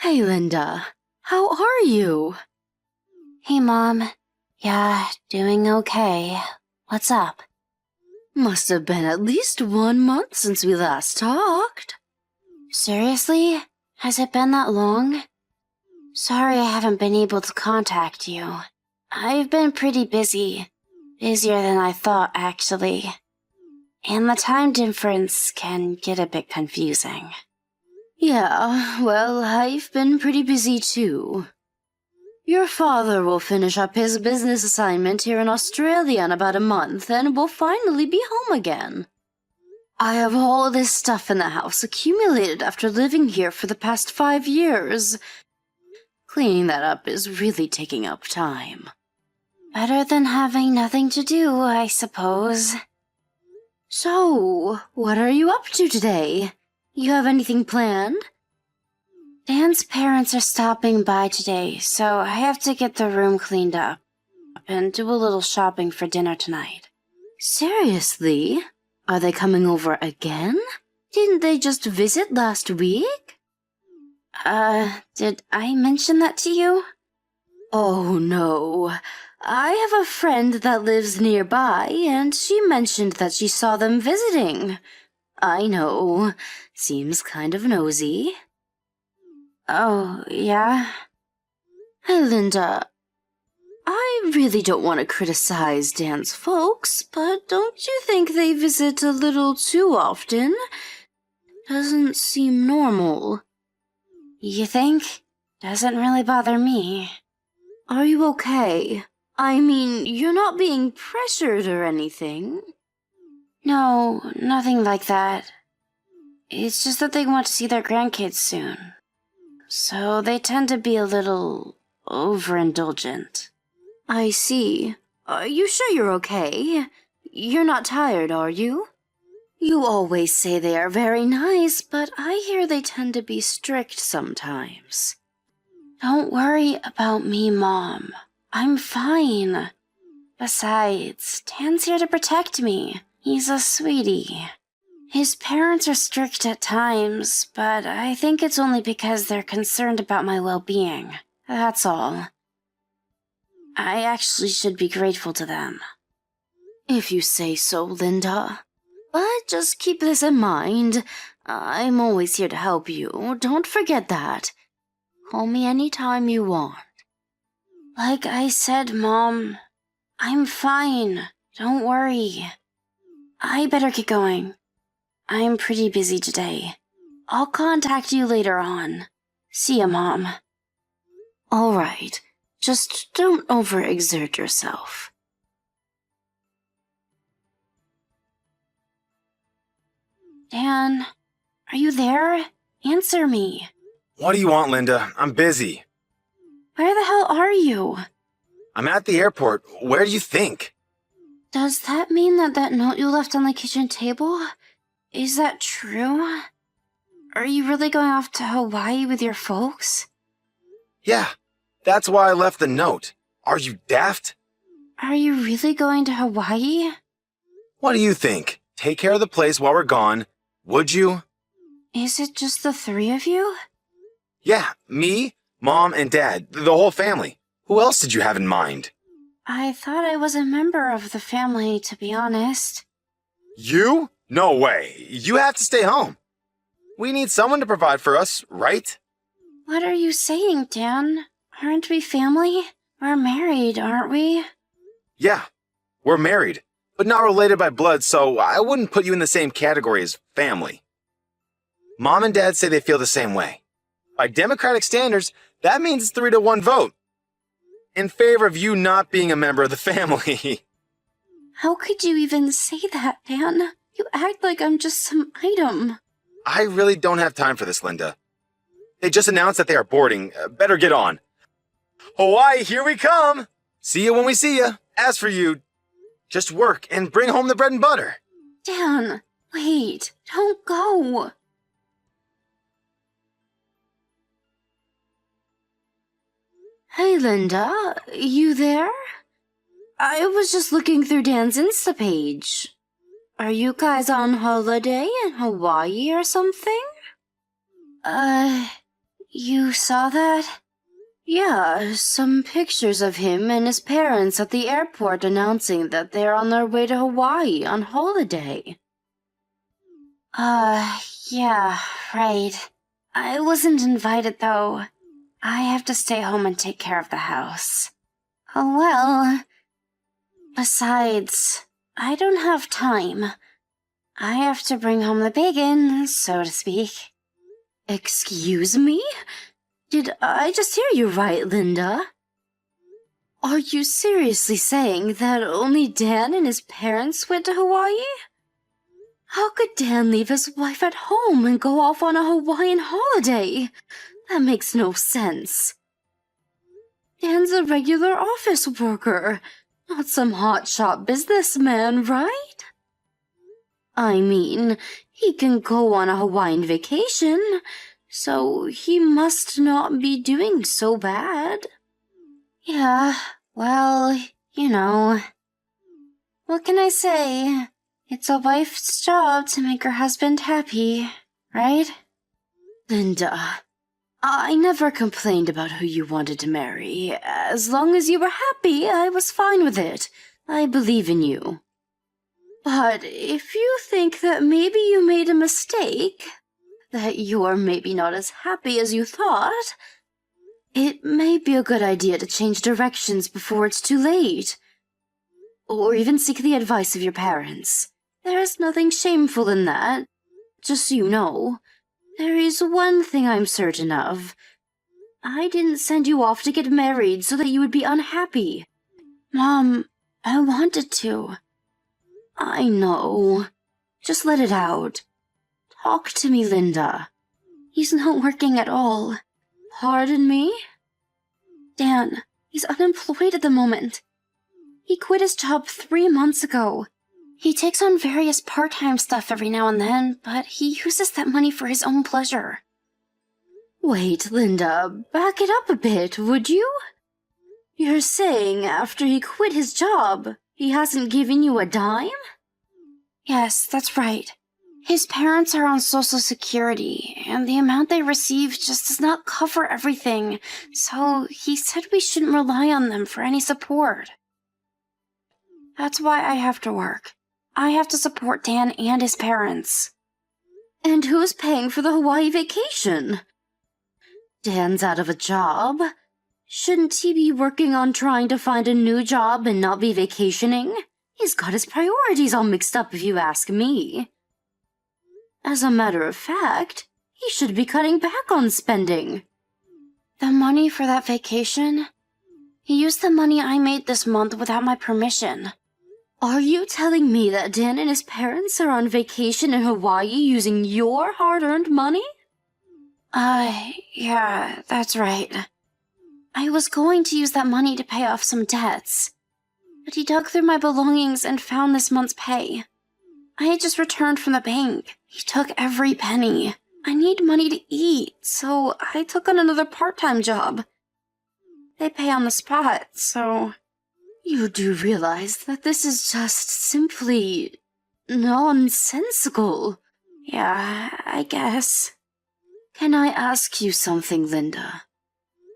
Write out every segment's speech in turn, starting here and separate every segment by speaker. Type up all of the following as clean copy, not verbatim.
Speaker 1: Hey, Linda. How are you?
Speaker 2: Hey, Mom. Yeah, doing okay. What's up?
Speaker 1: Must have been at least 1 month since we last talked.
Speaker 2: Seriously? Has it been that long? Sorry I haven't been able to contact you. I've been pretty busy. Busier than I thought, actually. And the time difference can get a bit confusing.
Speaker 1: Yeah, well, I've been pretty busy too. Your father will finish up his business assignment here in Australia in about a month and will finally be home again. I have all this stuff in the house accumulated after living here for the past 5 years. Cleaning that up is really taking up time.
Speaker 2: Better than having nothing to do, I suppose.
Speaker 1: So, what are you up to today? You have anything planned?
Speaker 2: Dan's parents are stopping by today, so I have to get the room cleaned up and do a little shopping for dinner tonight.
Speaker 1: Seriously? Are they coming over again? Didn't they just visit last week?
Speaker 2: Did I mention that to you?
Speaker 1: Oh, no. I have a friend that lives nearby, and she mentioned that she saw them visiting. I know. Seems kind of nosy.
Speaker 2: Oh, yeah?
Speaker 1: Hey, Linda. I really don't want to criticize Dan's folks, but don't you think they visit a little too often? Doesn't seem normal.
Speaker 2: You think? Doesn't really bother me.
Speaker 1: Are you okay? I mean, you're not being pressured or anything.
Speaker 2: No, nothing like that. It's just that they want to see their grandkids soon. So they tend to be a little overindulgent.
Speaker 1: I see. Are you sure you're okay? You're not tired, are you? You always say they are very nice, but I hear they tend to be strict sometimes.
Speaker 2: Don't worry about me, Mom. I'm fine. Besides, Dan's here to protect me. He's a sweetie. His parents are strict at times, but I think it's only because they're concerned about my well-being. That's all. I actually should be grateful to them.
Speaker 1: If you say so, Linda. But just keep this in mind. I'm always here to help you. Don't forget that. Call me anytime you want.
Speaker 2: Like I said, Mom, I'm fine. Don't worry. I better get going. I'm pretty busy today. I'll contact you later on. See ya, Mom.
Speaker 1: All right. Just don't overexert yourself.
Speaker 2: Dan, are you there? Answer me.
Speaker 3: What do you want, Linda? I'm busy.
Speaker 2: Where the hell are you?
Speaker 3: I'm at the airport. Where do you think?
Speaker 2: Does that mean that note you left on the kitchen table? Is that true? Are you really going off to Hawaii with your folks?
Speaker 3: Yeah, that's why I left the note. Are you daft?
Speaker 2: Are you really going to Hawaii?
Speaker 3: What do you think? Take care of the place while we're gone, would you?
Speaker 2: Is it just the three of you?
Speaker 3: Yeah, me, Mom, and Dad, the whole family. Who else did you have in mind?
Speaker 2: I thought I was a member of the family, to be honest.
Speaker 3: You? No way. You have to stay home. We need someone to provide for us, right?
Speaker 2: What are you saying, Dan? Aren't we family? We're married, aren't we?
Speaker 3: Yeah, we're married, but not related by blood, so I wouldn't put you in the same category as family. Mom and Dad say they feel the same way. By democratic standards, that means it's 3-1 vote. In favor of you not being a member of the family.
Speaker 2: How could you even say that, Dan? You act like I'm just some item.
Speaker 3: I really don't have time for this, Linda. They just announced that they are boarding. Better get on. Hawaii, here we come! See you when we see you. As for you, just work and bring home the bread and butter.
Speaker 2: Dan, wait, don't go.
Speaker 1: Hey, Linda, you there? I was just looking through Dan's Insta page. Are you guys on holiday in Hawaii or something?
Speaker 2: You saw that?
Speaker 1: Yeah, some pictures of him and his parents at the airport announcing that they're on their way to Hawaii on holiday.
Speaker 2: Yeah, right. I wasn't invited, though. I have to stay home and take care of the house. Oh, well. Besides, I don't have time. I have to bring home the bacon, so to speak.
Speaker 1: Excuse me? Did I just hear you right, Linda? Are you seriously saying that only Dan and his parents went to Hawaii? How could Dan leave his wife at home and go off on a Hawaiian holiday? That makes no sense. Dan's a regular office worker, not some hotshot businessman, right? I mean, he can go on a Hawaiian vacation, so he must not be doing so bad.
Speaker 2: Yeah, well, you know. What can I say? It's a wife's job to make her husband happy, right?
Speaker 1: Linda, I never complained about who you wanted to marry. As long as you were happy, I was fine with it. I believe in you. But if you think that maybe you made a mistake, that you're maybe not as happy as you thought, it may be a good idea to change directions before it's too late. Or even seek the advice of your parents. There's nothing shameful in that. Just so you know, there is one thing I'm certain of. I didn't send you off to get married so that you would be unhappy.
Speaker 2: Mom, I wanted to.
Speaker 1: I know. Just let it out. Talk to me, Linda.
Speaker 2: He's not working at all.
Speaker 1: Pardon me?
Speaker 2: Dan, he's unemployed at the moment. He quit his job 3 months ago. He takes on various part-time stuff every now and then, but he uses that money for his own pleasure.
Speaker 1: Wait, Linda, back it up a bit, would you? You're saying after he quit his job, he hasn't given you a dime?
Speaker 2: Yes, that's right. His parents are on Social Security, and the amount they receive just does not cover everything, so he said we shouldn't rely on them for any support. That's why I have to work. I have to support Dan and his parents.
Speaker 1: And who's paying for the Hawaii vacation? Dan's out of a job. Shouldn't he be working on trying to find a new job and not be vacationing? He's got his priorities all mixed up if you ask me. As a matter of fact, he should be cutting back on spending.
Speaker 2: The money for that vacation? He used the money I made this month without my permission.
Speaker 1: Are you telling me that Dan and his parents are on vacation in Hawaii using your hard-earned money?
Speaker 2: Yeah, that's right. I was going to use that money to pay off some debts, but he dug through my belongings and found this month's pay. I had just returned from the bank. He took every penny. I need money to eat, so I took on another part-time job. They pay on the spot, so...
Speaker 1: You do realize that this is just simply nonsensical.
Speaker 2: Yeah, I guess.
Speaker 1: Can I ask you something, Linda?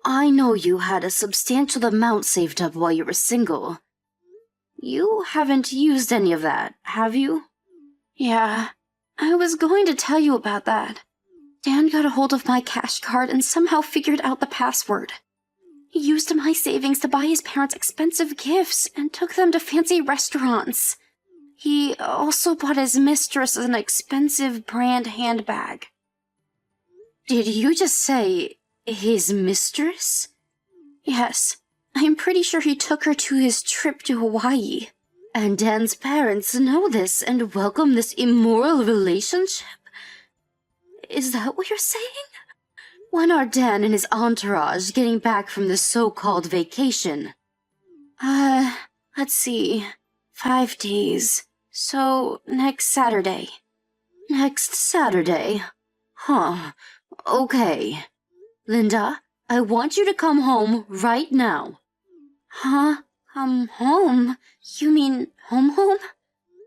Speaker 1: I know you had a substantial amount saved up while you were single. You haven't used any of that, have you?
Speaker 2: Yeah, I was going to tell you about that. Dan got a hold of my cash card and somehow figured out the password. He used my savings to buy his parents expensive gifts and took them to fancy restaurants. He also bought his mistress an expensive brand handbag.
Speaker 1: Did you just say his mistress?
Speaker 2: Yes, I'm pretty sure he took her to his trip to Hawaii.
Speaker 1: And Dan's parents know this and welcome this immoral relationship? Is that what you're saying? When are Dan and his entourage getting back from this so-called vacation?
Speaker 2: Let's see. 5 days. So, next Saturday.
Speaker 1: Next Saturday? Huh. Okay. Linda, I want you to come home right now.
Speaker 2: Huh? Come home? You mean home?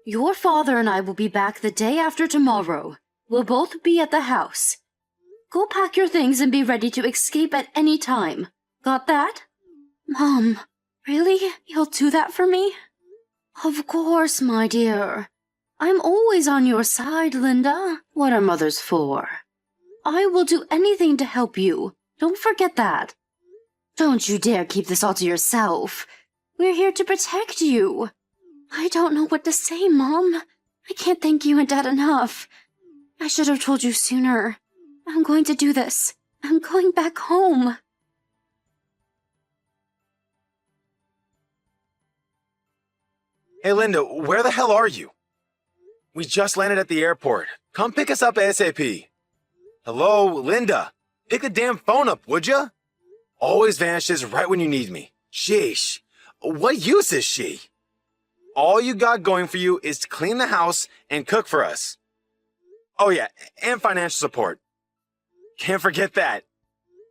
Speaker 1: Your father and I will be back the day after tomorrow. We'll both be at the house. Go pack your things and be ready to escape at any time. Got that? Mom, really? You'll do that for me? Of course, my dear. I'm always on your side, Linda. What are mothers for? I will do anything to help you. Don't forget that. Don't you dare keep this all to yourself. We're here to protect you. I don't know what to say, Mom. I can't thank you and Dad enough. I should have told you sooner. I'm going to do this. I'm going back home.
Speaker 3: Hey, Linda, where the hell are you? We just landed at the airport. Come pick us up ASAP. Hello, Linda. Pick the damn phone up, would ya? Always vanishes right when you need me. Sheesh. What use is she? All you got going for you is to clean the house and cook for us. Oh yeah, and financial support. Can't forget that.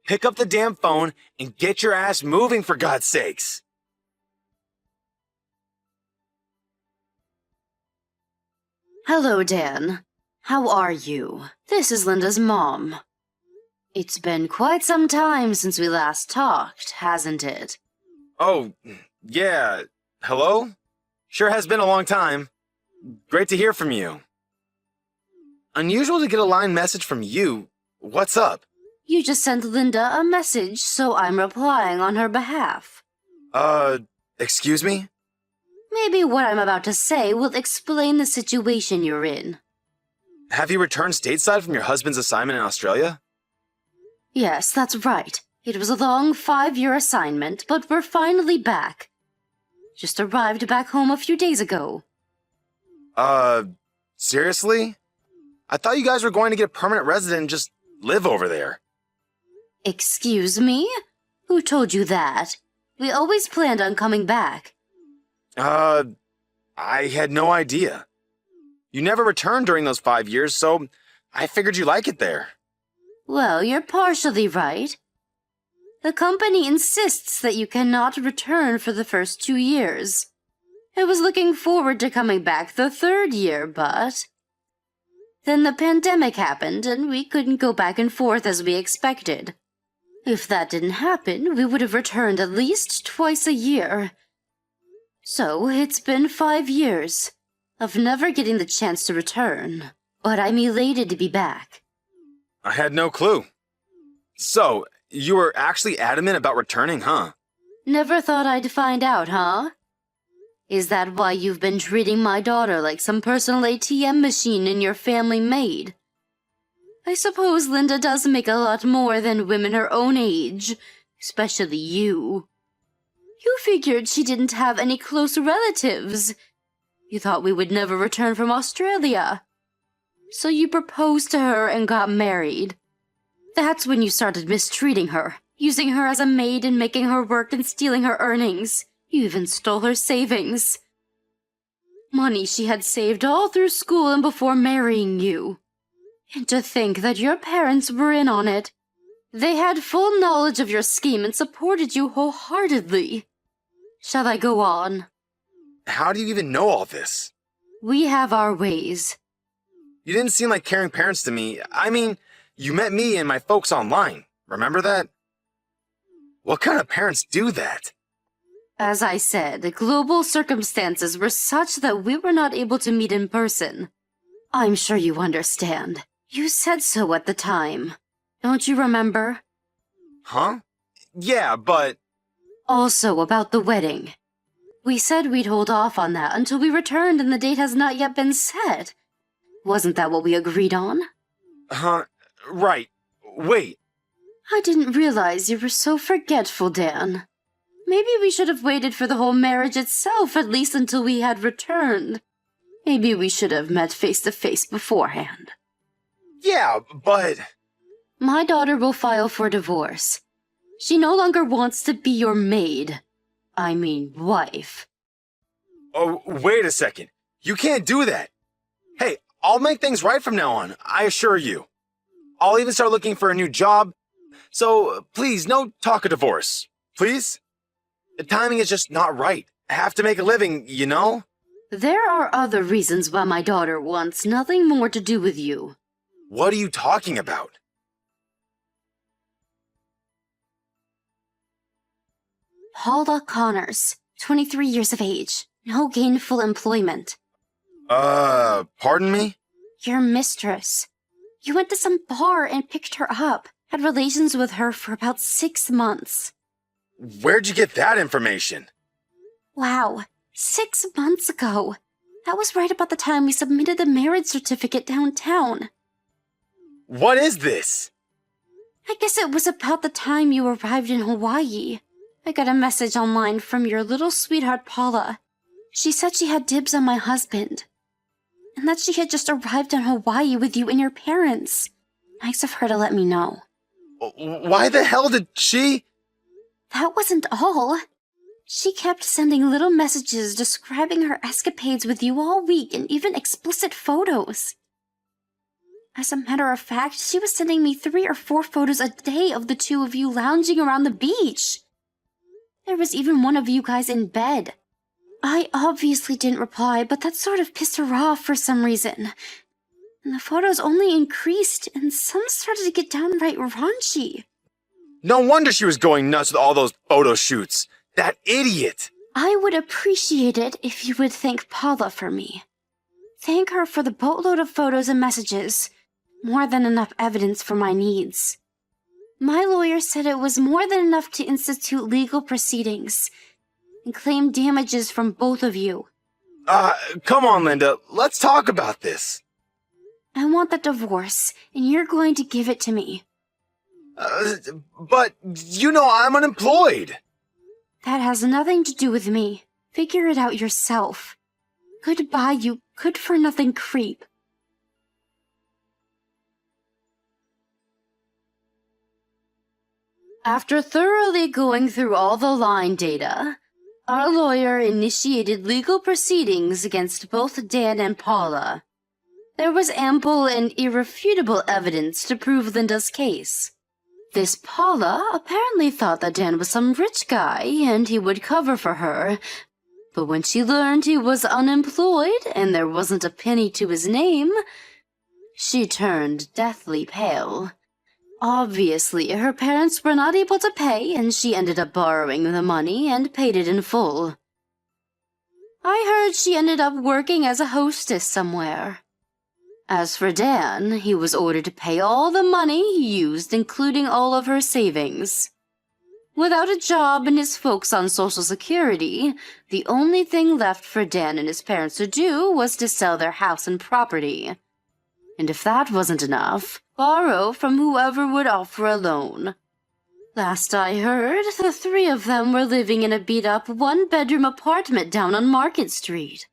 Speaker 3: Pick up the damn phone and get your ass moving, for God's sakes.
Speaker 1: Hello, Dan. How are you? This is Linda's mom. It's been quite some time since we last talked, hasn't it?
Speaker 3: Oh, yeah. Hello? Sure has been a long time. Great to hear from you. Unusual to get a line message from you. What's up?
Speaker 1: You just sent Linda a message, so I'm replying on her behalf.
Speaker 3: Excuse me?
Speaker 1: Maybe what I'm about to say will explain the situation you're in.
Speaker 3: Have you returned stateside from your husband's assignment in Australia?
Speaker 1: Yes, that's right. It was a long 5-year assignment, but we're finally back. Just arrived back home a few days ago.
Speaker 3: Seriously? I thought you guys were going to get a permanent resident and just live over there.
Speaker 1: Excuse me? Who told you that? We always planned on coming back.
Speaker 3: I had no idea. You never returned during those 5 years, so I figured you like it there.
Speaker 1: Well, you're partially right. The company insists that you cannot return for the first 2 years. I was looking forward to coming back the 3rd year, but... Then the pandemic happened, and we couldn't go back and forth as we expected. If that didn't happen, we would have returned at least twice a year. So, it's been 5 years of never getting the chance to return, but I'm elated to be back.
Speaker 3: I had no clue. So, you were actually adamant about returning, huh?
Speaker 1: Never thought I'd find out, huh? Is that why you've been treating my daughter like some personal ATM machine in your family made? I suppose Linda does make a lot more than women her own age, especially you. You figured she didn't have any close relatives. You thought we would never return from Australia. So you proposed to her and got married. That's when you started mistreating her, using her as a maid and making her work and stealing her earnings. You even stole her savings. Money she had saved all through school and before marrying you. And to think that your parents were in on it. They had full knowledge of your scheme and supported you wholeheartedly. Shall I go on?
Speaker 3: How do you even know all this?
Speaker 1: We have our ways.
Speaker 3: You didn't seem like caring parents to me. I mean, you met me and my folks online. Remember that? What kind of parents do that?
Speaker 1: As I said, the global circumstances were such that we were not able to meet in person. I'm sure you understand. You said so at the time. Don't you remember?
Speaker 3: Huh? Yeah, but...
Speaker 1: Also about the wedding. We said we'd hold off on that until we returned and the date has not yet been set. Wasn't that what we agreed on?
Speaker 3: Huh? Right. Wait.
Speaker 1: I didn't realize you were so forgetful, Dan. Maybe we should have waited for the whole marriage itself, at least until we had returned. Maybe we should have met face to face beforehand.
Speaker 3: Yeah, but...
Speaker 1: My daughter will file for divorce. She no longer wants to be your maid. I mean, wife.
Speaker 3: Oh, wait a second. You can't do that. Hey, I'll make things right from now on, I assure you. I'll even start looking for a new job. So, please, no talk of divorce. Please? The timing is just not right. I have to make a living, you know?
Speaker 1: There are other reasons why my daughter wants nothing more to do with you.
Speaker 3: What are you talking about?
Speaker 2: Paula Connors, 23 years of age, no gainful employment.
Speaker 3: Pardon me?
Speaker 2: Your mistress. You went to some bar and picked her up, had relations with her for about 6 months.
Speaker 3: Where'd you get that information?
Speaker 2: Wow, 6 months ago. That was right about the time we submitted the marriage certificate downtown.
Speaker 3: What is this?
Speaker 2: I guess it was about the time you arrived in Hawaii. I got a message online from your little sweetheart Paula. She said she had dibs on my husband, and that she had just arrived in Hawaii with you and your parents. Nice of her to let me know.
Speaker 3: Why the hell did she?
Speaker 2: That wasn't all. She kept sending little messages describing her escapades with you all week and even explicit photos. As a matter of fact, she was sending me 3 or 4 photos a day of the two of you lounging around the beach. There was even one of you guys in bed. I obviously didn't reply, but that sort of pissed her off for some reason. And the photos only increased, and some started to get downright raunchy.
Speaker 3: No wonder she was going nuts with all those photo shoots. That idiot!
Speaker 2: I would appreciate it if you would thank Paula for me. Thank her for the boatload of photos and messages. More than enough evidence for my needs. My lawyer said it was more than enough to institute legal proceedings and claim damages from both of you.
Speaker 3: Come on, Linda. Let's talk about this.
Speaker 2: I want the divorce, and you're going to give it to me.
Speaker 3: But you know I'm unemployed.
Speaker 2: That has nothing to do with me. Figure it out yourself. Goodbye, you good-for-nothing creep.
Speaker 1: After thoroughly going through all the line data, our lawyer initiated legal proceedings against both Dan and Paula. There was ample and irrefutable evidence to prove Linda's case. This Paula apparently thought that Dan was some rich guy and he would cover for her, but when she learned he was unemployed and there wasn't a penny to his name, she turned deathly pale. Obviously, her parents were not able to pay, and she ended up borrowing the money and paid it in full. I heard she ended up working as a hostess somewhere. As for Dan, he was ordered to pay all the money he used, including all of her savings. Without a job and his folks on Social Security, the only thing left for Dan and his parents to do was to sell their house and property. And if that wasn't enough, borrow from whoever would offer a loan. Last I heard, the 3 of them were living in a beat-up 1-bedroom apartment down on Market Street.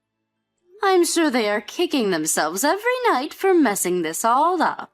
Speaker 1: I'm sure they are kicking themselves every night for messing this all up.